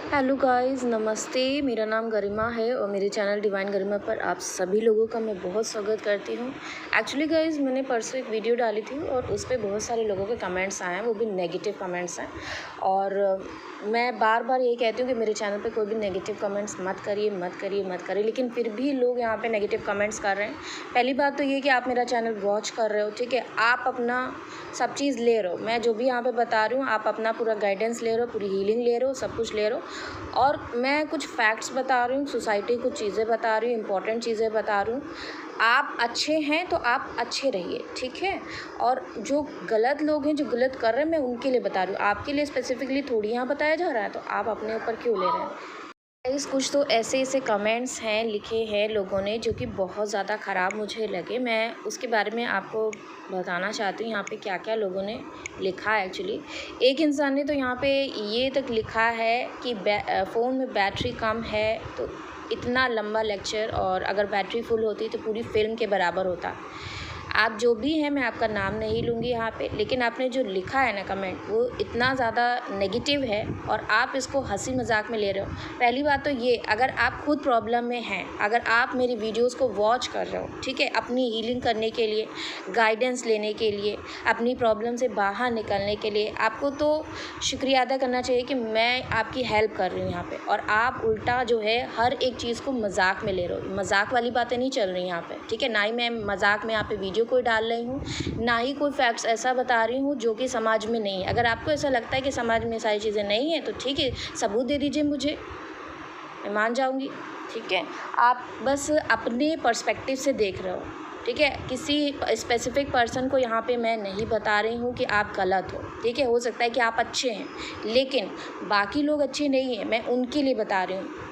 Hello guys, नमस्ते। मेरा नाम गरिमा है और मेरे चैनल डिवाइन गरिमा पर आप सभी लोगों का मैं बहुत स्वागत करती हूँ। एक्चुअली गाइस, मैंने परसों एक वीडियो डाली थी और उस पे बहुत सारे लोगों के कमेंट्स आए हैं, वो भी नेगेटिव कमेंट्स हैं। और मैं बार बार यही कहती हूँ कि मेरे चैनल पे कोई भी नेगेटिव कमेंट्स मत करिए, मत करिए, मत करिए, लेकिन फिर भी लोग यहाँ पे नेगेटिव कमेंट्स कर रहे हैं। पहली बात तो ये कि आप मेरा चैनल वॉच कर रहे हो, ठीक है, आप अपना सब चीज़ ले रहे हो। मैं जो भी यहाँ पे बता रही हूँ, आप अपना पूरा गाइडेंस ले रहे हो, पूरी हीलिंग ले रहे हो, सब कुछ ले रहे हो। और मैं कुछ फैक्ट्स बता रही हूँ, सोसाइटी कुछ चीज़ें बता रही हूँ, इंपॉर्टेंट चीज़ें बता रही हूँ। आप अच्छे हैं तो आप अच्छे रहिए, ठीक है। और जो गलत लोग हैं, जो गलत कर रहे हैं, मैं उनके लिए बता रही हूँ, आपके लिए स्पेसिफिकली थोड़ी यहाँ बताया जा रहा है, तो आप अपने ऊपर क्यों ले रहे हैं। गाइस, कुछ तो ऐसे ऐसे कमेंट्स हैं लिखे हैं लोगों ने जो कि बहुत ज़्यादा ख़राब मुझे लगे। मैं उसके बारे में आपको बताना चाहती हूँ यहाँ पे क्या क्या लोगों ने लिखा है। एक्चुअली एक इंसान ने तो यहाँ पे ये तक लिखा है कि फ़ोन में बैटरी कम है तो इतना लंबा लेक्चर, और अगर बैटरी फुल होती तो पूरी फिल्म के बराबर होता। आप जो भी हैं, मैं आपका नाम नहीं लूँगी यहाँ पे, लेकिन आपने जो लिखा है ना कमेंट, वो इतना ज़्यादा नेगेटिव है और आप इसको हंसी मजाक में ले रहे हो। पहली बात तो ये, अगर आप खुद प्रॉब्लम में हैं, अगर आप मेरी वीडियोस को वॉच कर रहे हो, ठीक है, अपनी हीलिंग करने के लिए, गाइडेंस लेने के लिए, अपनी प्रॉब्लम से बाहर निकलने के लिए, आपको तो शुक्रिया अदा करना चाहिए कि मैं आपकी हेल्प कर रही हूँ यहाँ पे। और आप उल्टा जो है हर एक चीज़ को मजाक में ले रहे हो। मजाक वाली बातें नहीं चल रही यहाँ पे, ठीक है। ना ही मैं मजाक में यहाँ पे वीडियो कोई डाल रही हूँ, ना ही कोई फैक्ट्स ऐसा बता रही हूँ जो कि समाज में नहीं है। अगर आपको ऐसा लगता है कि समाज में सारी चीज़ें नहीं है तो ठीक है, सबूत दे दीजिए मुझे, मैं मान जाऊँगी, ठीक है। आप बस अपने पर्सपेक्टिव से देख रहे हो, ठीक है। किसी स्पेसिफिक पर्सन को यहाँ पे मैं नहीं बता रही हूँ कि आप गलत हो, ठीक है। हो सकता है कि आप अच्छे हैं, लेकिन बाकी लोग अच्छे नहीं हैं, मैं उनके लिए बता रही हूँ।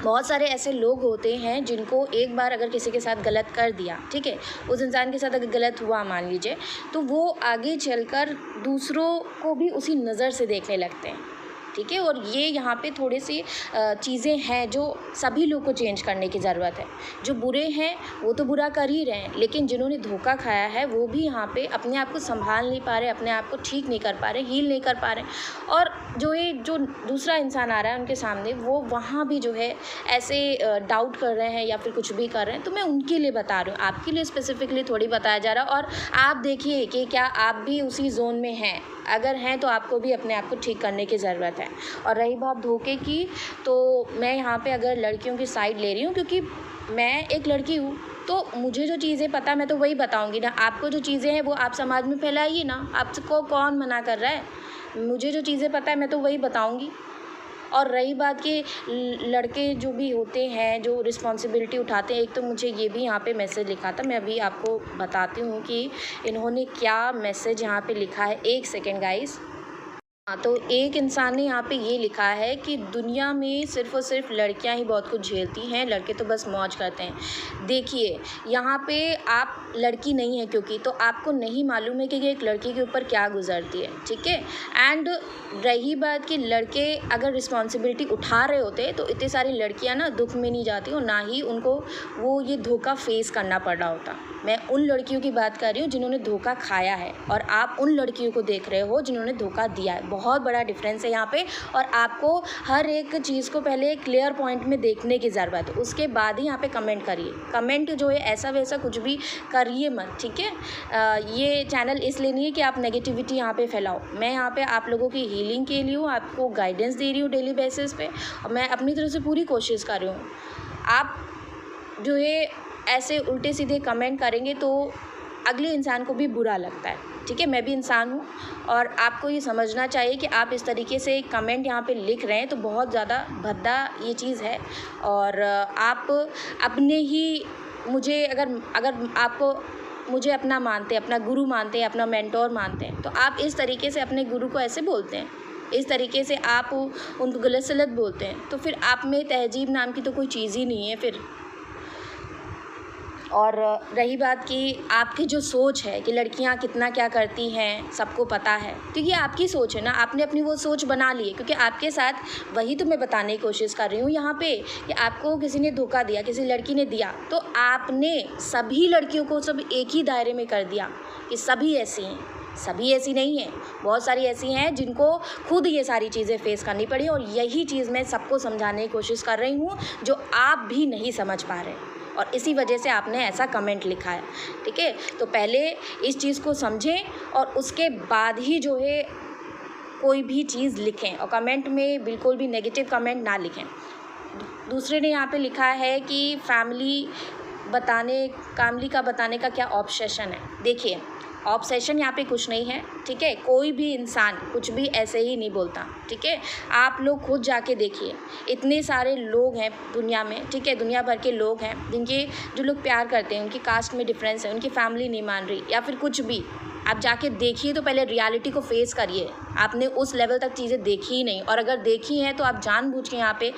बहुत सारे ऐसे लोग होते हैं जिनको एक बार अगर किसी के साथ गलत कर दिया, ठीक है, उस इंसान के साथ अगर गलत हुआ मान लीजिए, तो वो आगे चलकर दूसरों को भी उसी नज़र से देखने लगते हैं, ठीक है। और ये यहाँ पे थोड़ी सी चीज़ें हैं जो सभी लोग को चेंज करने की ज़रूरत है। जो बुरे हैं वो तो बुरा कर ही रहे हैं, लेकिन जिन्होंने धोखा खाया है वो भी यहाँ पे अपने आप को संभाल नहीं पा रहे, अपने आप को ठीक नहीं कर पा रहे, हील नहीं कर पा रहे। और जो दूसरा इंसान आ रहा है उनके सामने, वो वहाँ भी जो है ऐसे डाउट कर रहे हैं या फिर कुछ भी कर रहे हैं। तो मैं उनके लिए बता रही हूँ, आपके लिए स्पेसिफिकली थोड़ी बताया जा रहा है। और आप देखिए कि क्या आप भी उसी जोन में हैं। अगर हैं तो आपको भी अपने आप को ठीक करने की ज़रूरत है। और रही बात धोखे की, तो मैं यहाँ पे अगर लड़कियों की साइड ले रही हूँ क्योंकि मैं एक लड़की हूँ, तो मुझे जो चीज़ें पता मैं तो वही बताऊँगी ना। आपको जो चीज़ें हैं वो आप समाज में फैलाइए ना, आपको कौन मना कर रहा है। मुझे जो चीज़ें पता है मैं तो वही बताऊँगी। और रही बात कि लड़के जो भी होते हैं जो रिस्पॉन्सिबिलिटी उठाते हैं, एक तो मुझे ये भी यहाँ पे मैसेज लिखा था, मैं अभी आपको बताती हूँ कि इन्होंने क्या मैसेज यहाँ पे लिखा है। एक सेकेंड गाइस। हाँ, तो एक इंसान ने यहाँ पे ये लिखा है कि दुनिया में सिर्फ़ और सिर्फ लड़कियाँ ही बहुत कुछ झेलती हैं, लड़के तो बस मौज करते हैं। देखिए, यहाँ पे आप लड़की नहीं है क्योंकि, तो आपको नहीं मालूम है कि एक लड़की के ऊपर क्या गुजरती है, ठीक है। एंड रही बात कि लड़के अगर रिस्पॉन्सिबिलिटी उठा रहे होते तो इतनी सारी लड़कियाँ ना दुख में नहीं जाती और ना ही उनको वो ये धोखा फेस करना पड़ रहा होता। मैं उन लड़कियों की बात कर रही हूँ जिन्होंने धोखा खाया है, और आप उन लड़कियों को देख रहे हो जिन्होंने धोखा दिया है। बहुत बड़ा डिफरेंस है यहाँ पे। और आपको हर एक चीज़ को पहले क्लियर पॉइंट में देखने की ज़रूरत है, उसके बाद ही यहाँ पे कमेंट करिए। कमेंट जो है ऐसा वैसा कुछ भी करिए मत, ठीक है। ये चैनल इसलिए नहीं है कि आप नेगेटिविटी यहाँ पे फैलाओ। मैं यहाँ पे आप लोगों की हीलिंग के लिए हूँ, आपको गाइडेंस दे रही हूँ डेली बेसिस पे, और मैं अपनी तरफ से पूरी कोशिश कर रही हूँ। आप जो है ऐसे उल्टे सीधे कमेंट करेंगे तो अगले इंसान को भी बुरा लगता है, ठीक है। मैं भी इंसान हूँ और आपको ये समझना चाहिए कि आप इस तरीके से कमेंट यहाँ पे लिख रहे हैं तो बहुत ज़्यादा भद्दा ये चीज़ है। और आप अपने ही मुझे अगर आपको मुझे अपना मानते हैं, अपना गुरु मानते हैं, अपना मेंटोर मानते हैं, तो आप इस तरीके से अपने गुरु को ऐसे बोलते हैं, इस तरीके से आप उनको गलत सलत बोलते हैं, तो फिर आप में तहजीब नाम की तो कोई चीज़ ही नहीं है फिर। और रही बात कि आपकी जो सोच है कि लड़कियां कितना क्या करती हैं सबको पता है, तो ये आपकी सोच है ना, आपने अपनी वो सोच बना ली है। क्योंकि आपके साथ वही तो मैं बताने की कोशिश कर रही हूँ यहाँ पे कि आपको किसी ने धोखा दिया, किसी लड़की ने दिया, तो आपने सभी लड़कियों को सब एक ही दायरे में कर दिया कि सभी ऐसी हैं, सभी ऐसी नहीं है, बहुत सारी ऐसी हैं जिनको खुद ये सारी चीज़ें फेस करनी पड़ी, और यही चीज़ मैं सबको समझाने की कोशिश कर रही हूँ जो आप भी नहीं समझ पा रहे, और इसी वजह से आपने ऐसा कमेंट लिखा है। ठीक है, तो पहले इस चीज़ को समझें और उसके बाद ही जो है कोई भी चीज़ लिखें, और कमेंट में बिल्कुल भी नेगेटिव कमेंट ना लिखें। दूसरे ने यहाँ पे लिखा है कि फैमिली का बताने का क्या ऑब्सेशन है। देखिए, ऑब्सेशन यहाँ पे कुछ नहीं है। ठीक है, कोई भी इंसान कुछ भी ऐसे ही नहीं बोलता। ठीक है, आप लोग खुद जाके देखिए, इतने सारे लोग हैं दुनिया में। ठीक है, दुनिया भर के लोग हैं जो लोग प्यार करते हैं, उनकी कास्ट में डिफरेंस है, उनकी फैमिली नहीं मान रही या फिर कुछ भी, आप जाके देखिए तो पहले रियलिटी को फेस करिए। आपने उस लेवल तक चीज़ें देखी ही नहीं, और अगर देखी हैं तो आप जानबूझ के यहाँ पे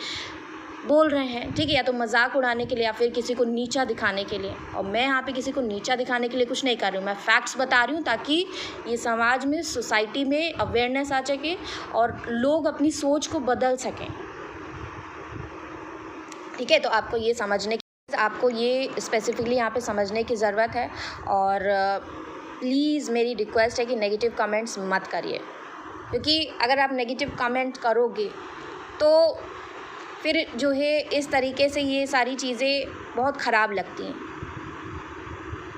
बोल रहे हैं। ठीक है, या तो मजाक उड़ाने के लिए या फिर किसी को नीचा दिखाने के लिए। और मैं यहाँ पे किसी को नीचा दिखाने के लिए कुछ नहीं कर रही हूँ, मैं फैक्ट्स बता रही हूँ ताकि ये समाज में, सोसाइटी में अवेयरनेस आ सके और लोग अपनी सोच को बदल सकें। ठीक है, तो आपको ये स्पेसिफिकली यहाँ पे समझने की ज़रूरत है। और प्लीज़ मेरी रिक्वेस्ट है कि नेगेटिव कमेंट्स मत करिए, क्योंकि अगर आप नेगेटिव कमेंट करोगे तो फिर जो है इस तरीके से ये सारी चीज़ें बहुत ख़राब लगती हैं।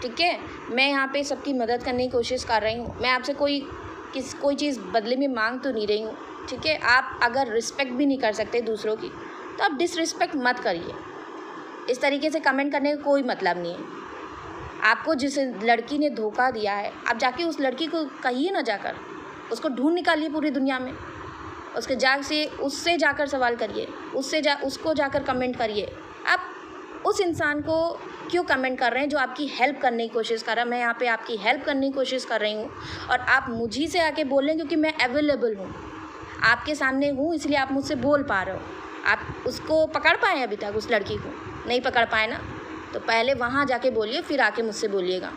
ठीक है, मैं यहाँ पे सबकी मदद करने की कोशिश कर रही हूँ, मैं आपसे कोई चीज़ बदले में मांग तो नहीं रही हूँ। ठीक है, आप अगर रिस्पेक्ट भी नहीं कर सकते दूसरों की तो आप डिसरिस्पेक्ट मत करिए। इस तरीके से कमेंट करने का कोई मतलब नहीं है। आपको जिस लड़की ने धोखा दिया है, आप जाके उस लड़की को कहिए ना, जाकर उसको ढूंढ निकालिए पूरी दुनिया में, उससे जाकर सवाल करिए, उसको जाकर कमेंट करिए। आप उस इंसान को क्यों कमेंट कर रहे हैं जो आपकी हेल्प करने की कोशिश कर रहा है? मैं यहाँ पे आपकी हेल्प करने की कोशिश कर रही हूँ, और आप मुझी से आके बोल रहे हैं क्योंकि मैं अवेलेबल हूँ, आपके सामने हूँ, इसलिए आप मुझसे बोल पा रहे हो। आप उसको पकड़ पाए अभी तक? उस लड़की को नहीं पकड़ पाए ना, तो पहले वहाँ जाके बोलिए, फिर आके मुझसे बोलिएगा।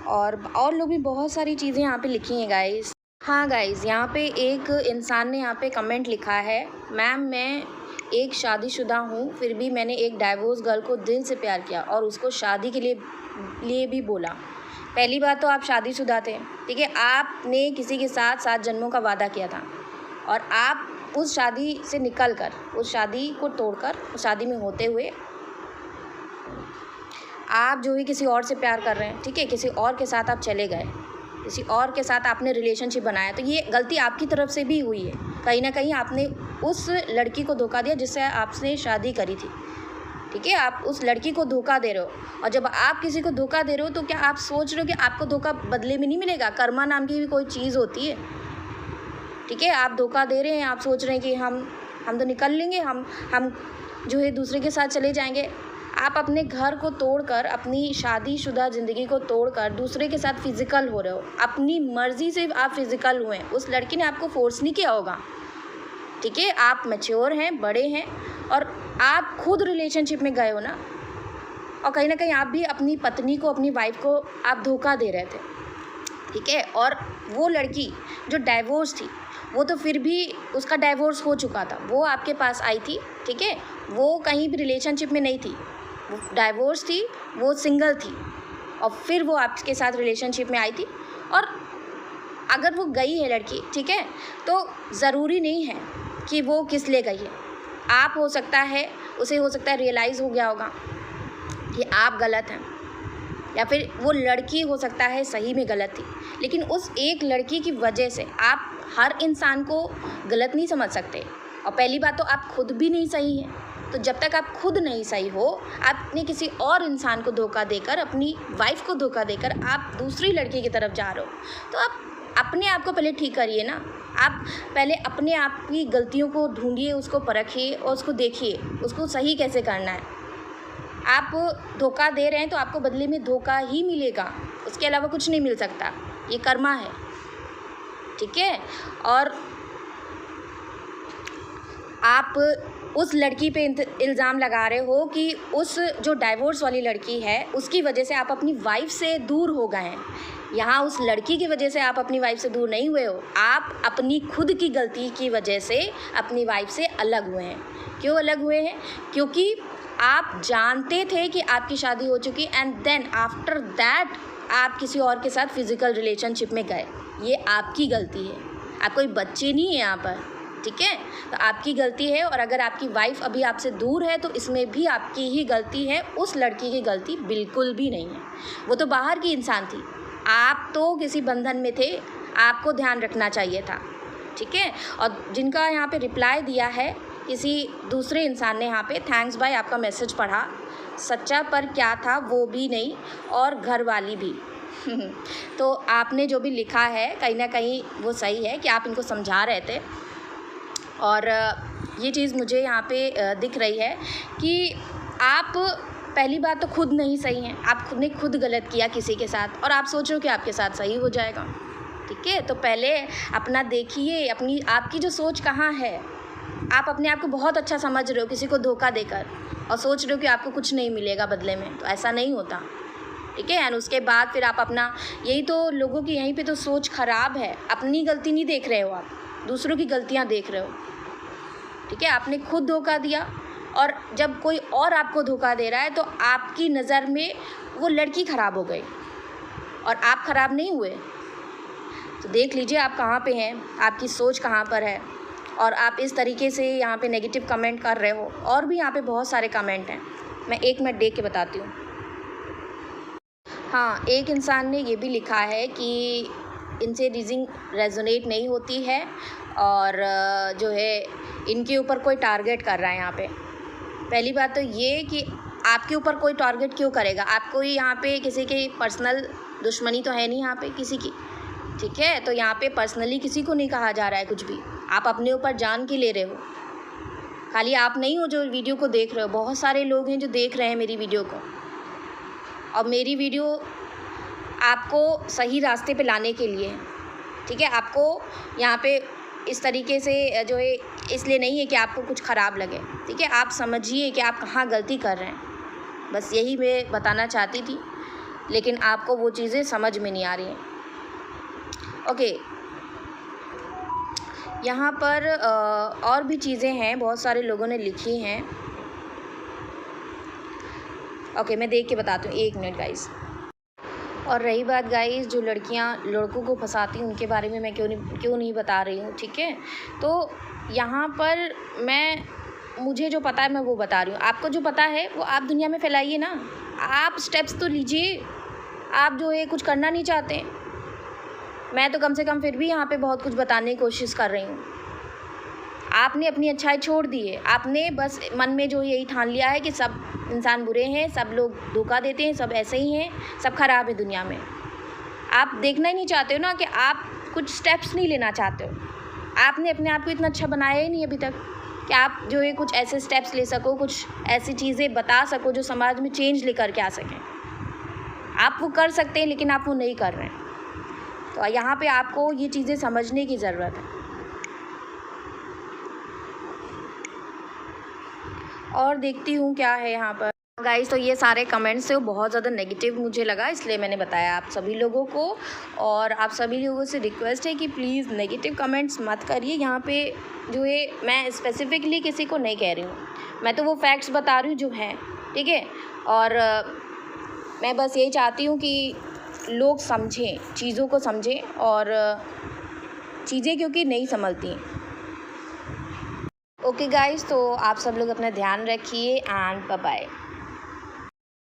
और लोग भी बहुत सारी चीज़ें यहाँ पे लिखी हैं गाइस। हाँ गाइस, यहाँ पे एक इंसान ने यहाँ पे कमेंट लिखा है, मैम मैं एक शादीशुदा हूँ, फिर भी मैंने एक डाइवोर्स गर्ल को दिल से प्यार किया और उसको शादी के लिए भी बोला। पहली बात तो आप शादीशुदा थे। ठीक है, आपने किसी के साथ 7 जन्मों का वादा किया था, और आप उस शादी से निकल कर, उस शादी को तोड़कर, उस शादी में होते हुए आप जो है किसी और से प्यार कर रहे हैं। ठीक है, किसी और के साथ आप चले गए, किसी और के साथ आपने रिलेशनशिप बनाया, तो ये गलती आपकी तरफ से भी हुई है। कहीं ना कहीं आपने उस लड़की को धोखा दिया जिससे आपने शादी करी थी। ठीक है, आप उस लड़की को धोखा दे रहे हो, और जब आप किसी को धोखा दे रहे हो तो क्या आप सोच रहे हो कि आपको धोखा बदले में नहीं मिलेगा? कर्मा नाम की भी कोई चीज़ होती है। ठीक है, आप धोखा दे रहे हैं, आप सोच रहे हैं कि हम तो निकल लेंगे, हम जो है दूसरे के साथ चले जाएंगे। आप अपने घर को तोड़कर, अपनी शादीशुदा ज़िंदगी को तोड़कर दूसरे के साथ फिज़िकल हो रहे हो। अपनी मर्ज़ी से आप फिज़िकल हुए हैं, उस लड़की ने आपको फोर्स नहीं किया होगा। ठीक है, आप मैच्योर हैं, बड़े हैं, और आप खुद रिलेशनशिप में गए हो ना, और कहीं ना कहीं आप भी अपनी पत्नी को, अपनी वाइफ को आप धोखा दे रहे थे। ठीक है, और वो लड़की जो डाइवोर्स थी, वो तो फिर भी उसका डाइवोर्स हो चुका था, वो आपके पास आई थी। ठीक है, वो कहीं भी रिलेशनशिप में नहीं थी, वो डाइवोर्स थी, वो सिंगल थी, और फिर वो आपके साथ रिलेशनशिप में आई थी। और अगर वो गई है लड़की, ठीक है, तो ज़रूरी नहीं है कि वो किस लिए गई है। आप हो सकता है, उसे हो सकता है रियलाइज़ हो गया होगा कि आप गलत हैं, या फिर वो लड़की हो सकता है सही में गलत थी, लेकिन उस एक लड़की की वजह से आप हर इंसान को गलत नहीं समझ सकते। और पहली बात तो आप खुद भी नहीं सही हैं, तो जब तक आप खुद नहीं सही हो, आपने किसी और इंसान को धोखा देकर, अपनी वाइफ को धोखा देकर आप दूसरी लड़की की तरफ जा रहे हो, तो आप अपने आप को पहले ठीक करिए ना। आप पहले अपने आप की गलतियों को ढूंढिए, उसको परखिए और उसको देखिए, उसको सही कैसे करना है। आप धोखा दे रहे हैं तो आपको बदले में धोखा ही मिलेगा, उसके अलावा कुछ नहीं मिल सकता, ये कर्मा है। ठीक है, और आप उस लड़की पे इल्ज़ाम लगा रहे हो कि उस जो डाइवोर्स वाली लड़की है उसकी वजह से आप अपनी वाइफ से दूर हो गए हैं। यहाँ उस लड़की की वजह से आप अपनी वाइफ से दूर नहीं हुए हो, आप अपनी खुद की गलती की वजह से अपनी वाइफ से अलग हुए हैं। क्यों अलग हुए हैं? क्योंकि आप जानते थे कि आपकी शादी हो चुकी, एंड देन आफ्टर दैट आप किसी और के साथ फिज़िकल रिलेशनशिप में गए, ये आपकी गलती है। आप कोई बच्चे नहीं है यहाँ पर, ठीक है। तो आपकी गलती है। और अगर आपकी वाइफ अभी आपसे दूर है तो इसमें भी आपकी ही गलती है, उस लड़की की गलती बिल्कुल भी नहीं है। वो तो बाहर की इंसान थी, आप तो किसी बंधन में थे, आपको ध्यान रखना चाहिए था, ठीक है। और जिनका यहाँ पे रिप्लाई दिया है किसी दूसरे इंसान ने यहाँ पे, थैंक्स भाई, आपका मैसेज पढ़ा, सच्चा पर क्या था वो भी नहीं और घर वाली भी तो आपने जो भी लिखा है कहीं ना कहीं वो सही है कि आप इनको समझा रहे थे। और ये चीज़ मुझे यहाँ पे दिख रही है कि आप पहली बात तो खुद नहीं सही हैं, आप ने खुद गलत किया किसी के साथ और आप सोच रहे हो कि आपके साथ सही हो जाएगा, ठीक है। तो पहले अपना देखिए, अपनी आपकी जो सोच कहाँ है। आप अपने आप को बहुत अच्छा समझ रहे हो किसी को धोखा देकर और सोच रहे हो कि आपको कुछ नहीं मिलेगा बदले में, तो ऐसा नहीं होता, ठीक है। एंड उसके बाद फिर आप अपना, यही तो लोगों की यहीं पे तो सोच ख़राब है। अपनी गलती नहीं देख रहे हो, आप दूसरों की गलतियाँ देख रहे हो, ठीक है। आपने खुद धोखा दिया और जब कोई और आपको धोखा दे रहा है तो आपकी नज़र में वो लड़की ख़राब हो गई और आप ख़राब नहीं हुए। तो देख लीजिए आप कहाँ पे हैं, आपकी सोच कहाँ पर है और आप इस तरीके से यहाँ पे नेगेटिव कमेंट कर रहे हो। और भी यहाँ पे बहुत सारे कमेंट हैं, मैं 1 मिनट देख के बताती हूँ। हाँ, एक इंसान ने ये भी लिखा है कि इनसे रीज़निंग रेजोनेट नहीं होती है और जो है इनके ऊपर कोई टारगेट कर रहा है यहाँ पे। पहली बात तो ये कि आपके ऊपर कोई टारगेट क्यों करेगा, आपको यहाँ पे किसी की पर्सनल दुश्मनी तो है नहीं यहाँ पे किसी की, ठीक है। तो यहाँ पे पर्सनली किसी को नहीं कहा जा रहा है कुछ भी, आप अपने ऊपर जान के ले रहे हो। खाली आप नहीं हो जो वीडियो को देख रहे हो, बहुत सारे लोग हैं जो देख रहे हैं मेरी वीडियो को। और मेरी वीडियो आपको सही रास्ते पे लाने के लिए है, ठीक है। आपको यहाँ पे इस तरीके से जो है इसलिए नहीं है कि आपको कुछ ख़राब लगे, ठीक है। आप समझिए कि आप कहाँ गलती कर रहे हैं, बस यही मैं बताना चाहती थी, लेकिन आपको वो चीज़ें समझ में नहीं आ रही हैं। ओके, यहाँ पर और भी चीज़ें हैं, बहुत सारे लोगों ने लिखी हैं। ओके, मैं देख के बताती हूँ, 1 मिनट गाइस। और रही बात गाइस जो लड़कियाँ लड़कों को फंसाती हैं उनके बारे में मैं क्यों नहीं बता रही हूँ, ठीक है। तो यहाँ पर मुझे जो पता है मैं वो बता रही हूँ, आपको जो पता है वो आप दुनिया में फैलाइए ना। आप स्टेप्स तो लीजिए, आप जो है कुछ करना नहीं चाहते। मैं तो कम से कम फिर भी यहाँ पे बहुत कुछ बताने की कोशिश कर रही हूँ। आपने अपनी अच्छाई छोड़ दी है, आपने बस मन में जो यही ठान लिया है कि सब इंसान बुरे हैं, सब लोग धोखा देते हैं, सब ऐसे ही हैं, सब खराब है दुनिया में। आप देखना ही नहीं चाहते हो ना कि आप कुछ स्टेप्स नहीं लेना चाहते हो। आपने अपने आप को इतना अच्छा बनाया ही नहीं अभी तक कि आप जो है कुछ ऐसे स्टेप्स ले सको, कुछ ऐसी चीज़ें बता सको जो समाज में चेंज लेकर के आ सकें। आप वो कर सकते हैं लेकिन आप वो नहीं कर रहे हैं। तो यहाँ पे आपको ये चीज़ें समझने की ज़रूरत है। और देखती हूँ क्या है यहाँ पर गाइस। तो ये सारे कमेंट्स थे वो बहुत ज़्यादा नेगेटिव मुझे लगा, इसलिए मैंने बताया आप सभी लोगों को। और आप सभी लोगों से रिक्वेस्ट है कि प्लीज़ नेगेटिव कमेंट्स मत करिए। यहाँ पे जो है मैं स्पेसिफिकली किसी को नहीं कह रही हूँ, मैं तो वो फैक्ट्स बता रही हूँ जो हैं, ठीक है। और मैं बस यही चाहती हूँ कि लोग समझें, चीज़ों को समझें, और चीज़ें क्योंकि नहीं संभलती। ओके गाइस, तो आप सब लोग अपना ध्यान रखिए एंड बाय बाय।